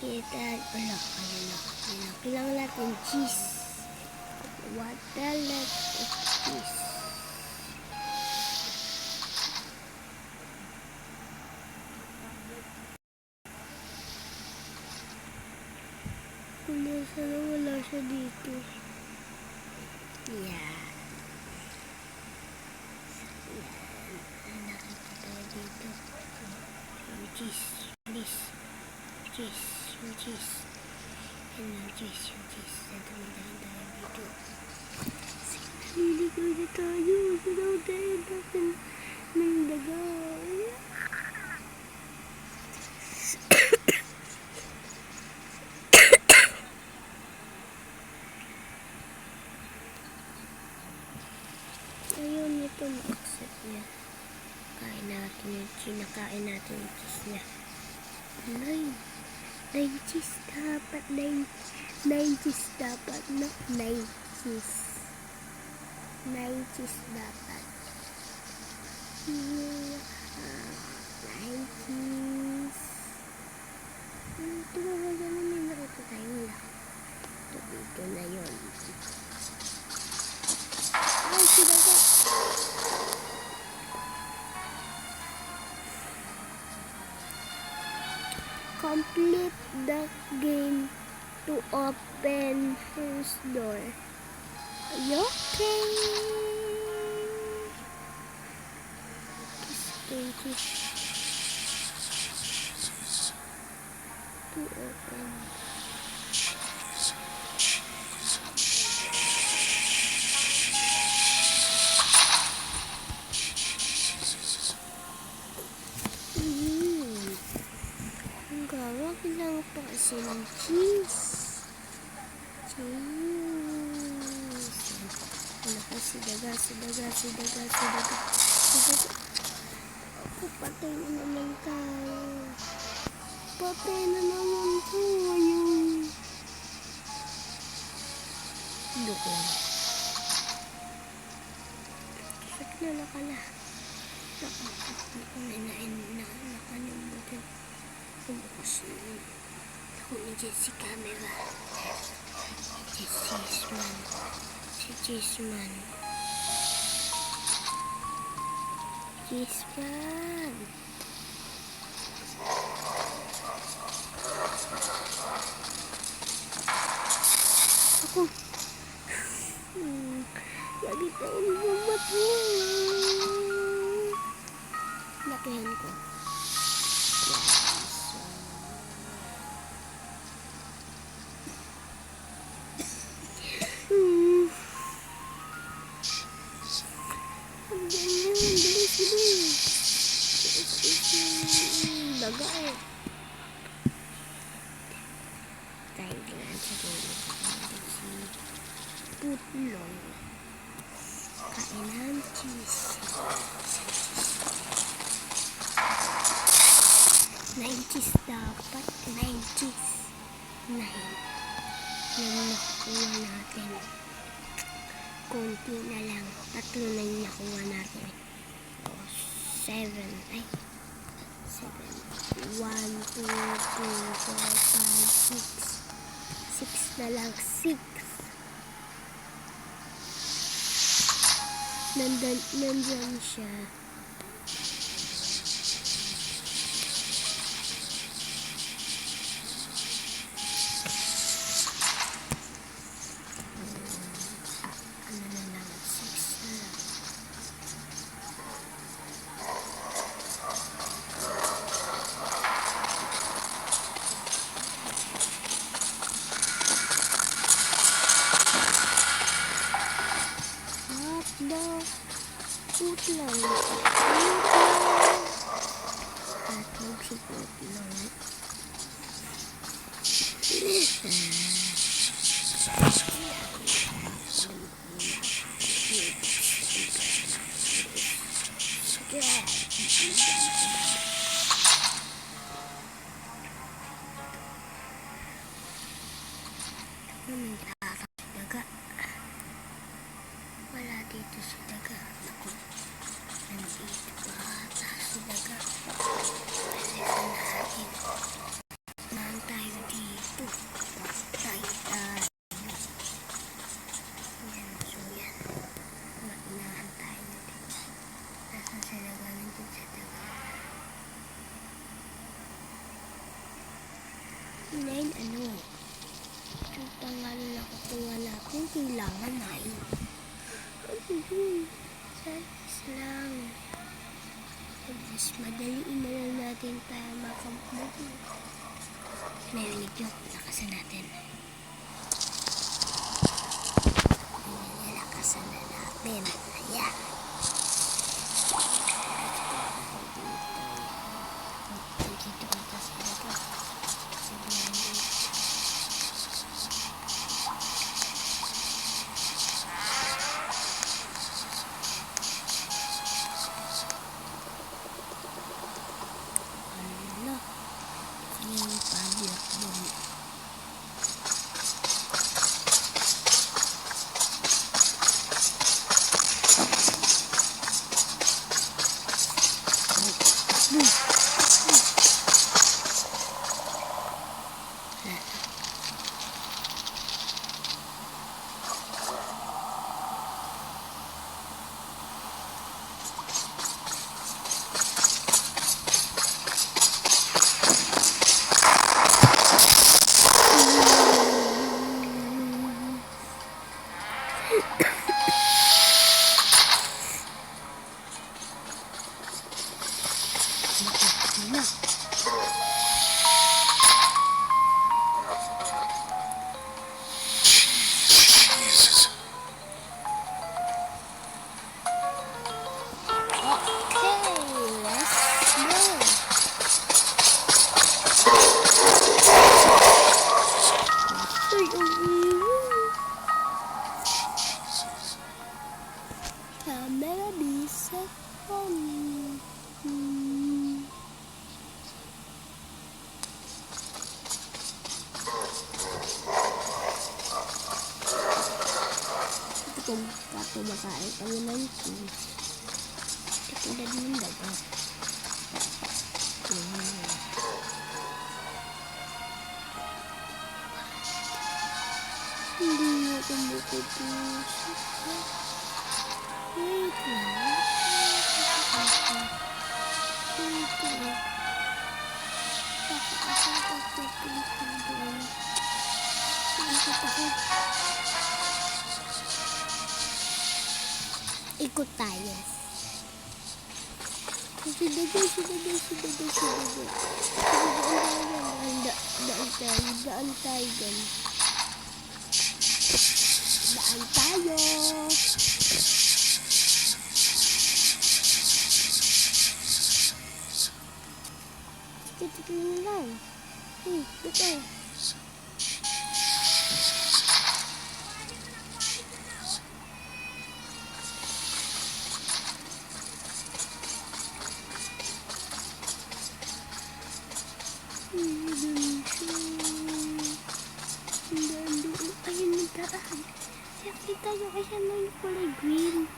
Ayun na. Kailangan natin cheese. 1 pellet of cheese. Sana wala siya dito. Yan. Nakita tayo dito. Yung cheese. Yung cheese. Nadami tayo dito. Naliligaw na tayo. Sinawdayan natin ng daga. Ayun, ito ma-accept niya. Kain natin yung cheese niya. 9 cheese dapat. 9 cheese dapat. No? 9 cheese. 9 cheese dapat. 9 cheese. Ito ba naman may nakita tayo lang. Ito na yun. Ay, sila ka. Complete the game to open first door. Are you okay? Thank you. To open. Kailangan pa kasi ng cheese. Ano kasi daga. Ako, patay na naman tayo. Doko. Sakit na nakala. Nakalimutan. Bukas na ako nandiyan si camera. Si Cheeseman. Ako. Lagi tayong bumato. Lakihan ko. Daga eh. Tayo lang sa dulo. Si Putlong. Kain ng cheese. 9 cheese dapat. 9 cheese. 9. Yung nakuha natin. Konti na lang. 3 na yung nakuha natin. 7. 1, 2, 3, 4, 5, 6. 6 na lang. 6. Nandyan siya. Putlong. Atog si Putlong. Daga. Wala dito si daga. Ako. Nandito pa ata si daga. Balikan natin. Naan tayo dito. Ngayon ano? Yung pangalan na kukuha natin, kailangan ay. Service lang. Mas madaliin na lang natin para makabuti. Narinig nyo, lakasan natin. Lakasan na natin. Ayan. Dito ka sa ito. Yung padlock doon. Camera bisa kami. Ito kung kapumakain kami ng cheese. Katulad ng daga. Hindi mo kumukupus. Wait lang. Wait lang. Ikot tayo. Daan tayo. Ito lang. Ito. Ayun yung daan. Nakita nyo kasi ano yung kulay green.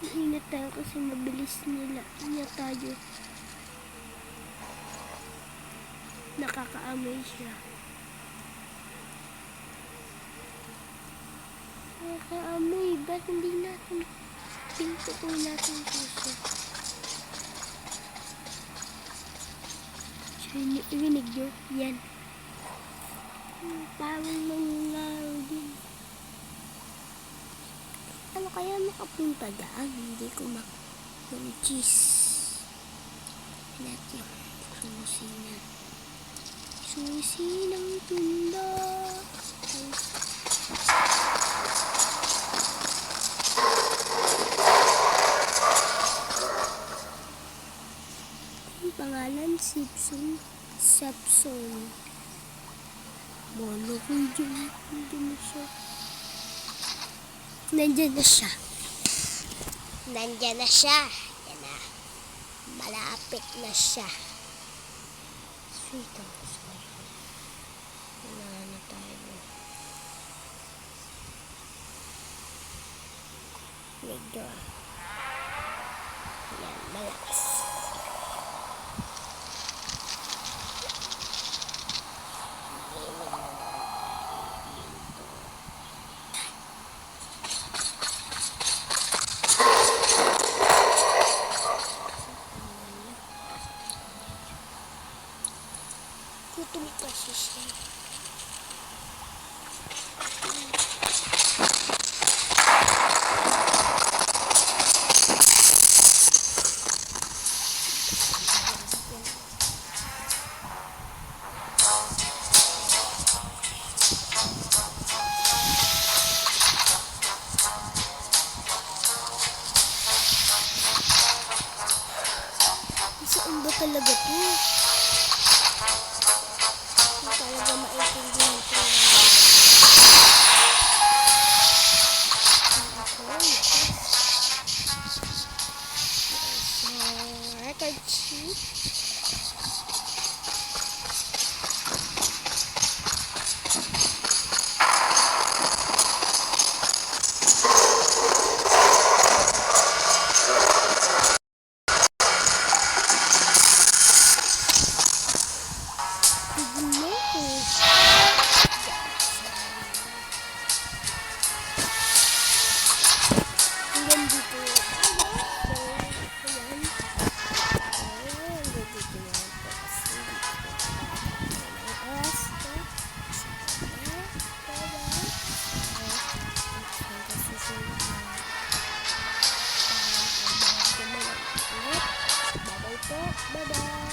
Ingat tayo kasi mabilis nila. Ingat tayo. Nakakaamoy siya. Nakakaamoy. Ba't hindi natin pintutuloy natin puso? Irinig nyo? Yan. Parang nangyari din. Ano kaya makapunta daan? Hindi ko yung cheese. Natin. Susi na. Susi ng tunda. Ang pangalan, Sepson. Bono ko dyan. Nandyan na siya. Yan na. Malapit na siya. Sweet ang sweet. Kailangan na tayo. Medyo. Yan, malakas. Saan ba talaga to? Hindi talaga maintindihan ko na. Record sheet. Bye-bye.